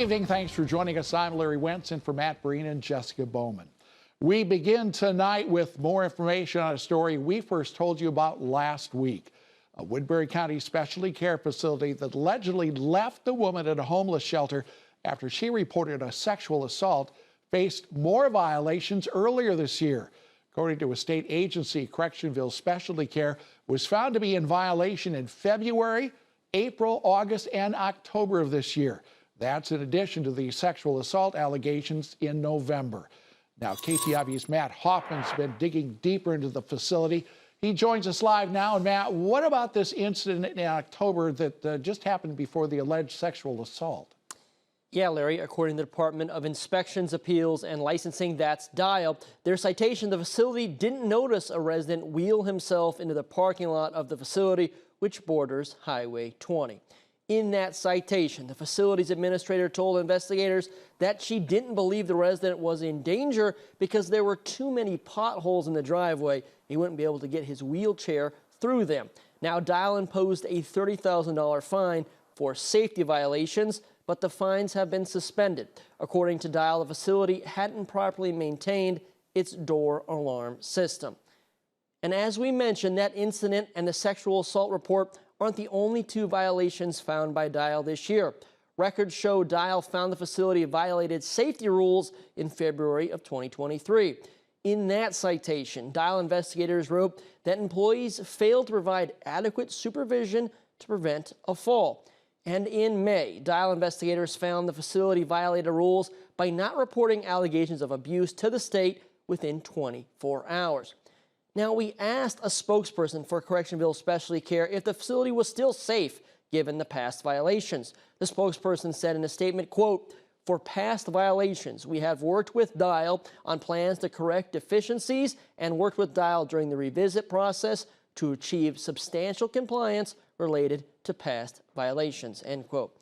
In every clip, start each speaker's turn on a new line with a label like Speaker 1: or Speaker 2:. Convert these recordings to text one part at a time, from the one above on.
Speaker 1: Evening. Thanks for joining us. I'm Larry Wentz, and for Matt Breen and Jessica Bowman. We begin tonight with more information on a story we first told you about last week. A Woodbury County specialty care facility that allegedly left the woman at a homeless shelter after she reported a sexual assault faced more violations earlier this year. According to a state agency, Correctionville Specialty Care was found to be in violation in February, April, August, and October of this year. That's in addition to the sexual assault allegations in November. Now, KTIV's Matt Hoffman's been digging deeper into the facility. He joins us live now. And Matt, what about this incident in October that just happened before the alleged sexual assault?
Speaker 2: Yeah, Larry, according to the Department of Inspections, Appeals, and Licensing, that's DIAL, their citation, the facility didn't notice a resident wheel himself into the parking lot of the facility, which borders Highway 20. In that citation, the facility's administrator told investigators that she didn't believe the resident was in danger because there were too many potholes in the driveway. He wouldn't be able to get his wheelchair through them. Now, Dial imposed a $30,000 fine for safety violations, but the fines have been suspended. According to Dial, the facility hadn't properly maintained its door alarm system. And as we mentioned, that incident and the sexual assault report aren't the only two violations found by Dial this year. Records show Dial found the facility violated safety rules in February of 2023. In that citation, Dial investigators wrote that employees failed to provide adequate supervision to prevent a fall. And in May, Dial investigators found the facility violated rules by not reporting allegations of abuse to the state within 24 hours. Now, we asked a spokesperson for Correctionville Specialty Care if the facility was still safe given the past violations. The spokesperson said in a statement, quote, "For past violations, we have worked with Dial on plans to correct deficiencies and worked with Dial during the revisit process to achieve substantial compliance related to past violations," end quote.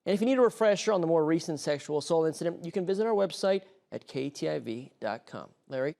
Speaker 2: And if you need a refresher on the more recent sexual assault incident, you can visit our website at ktiv.com. Larry?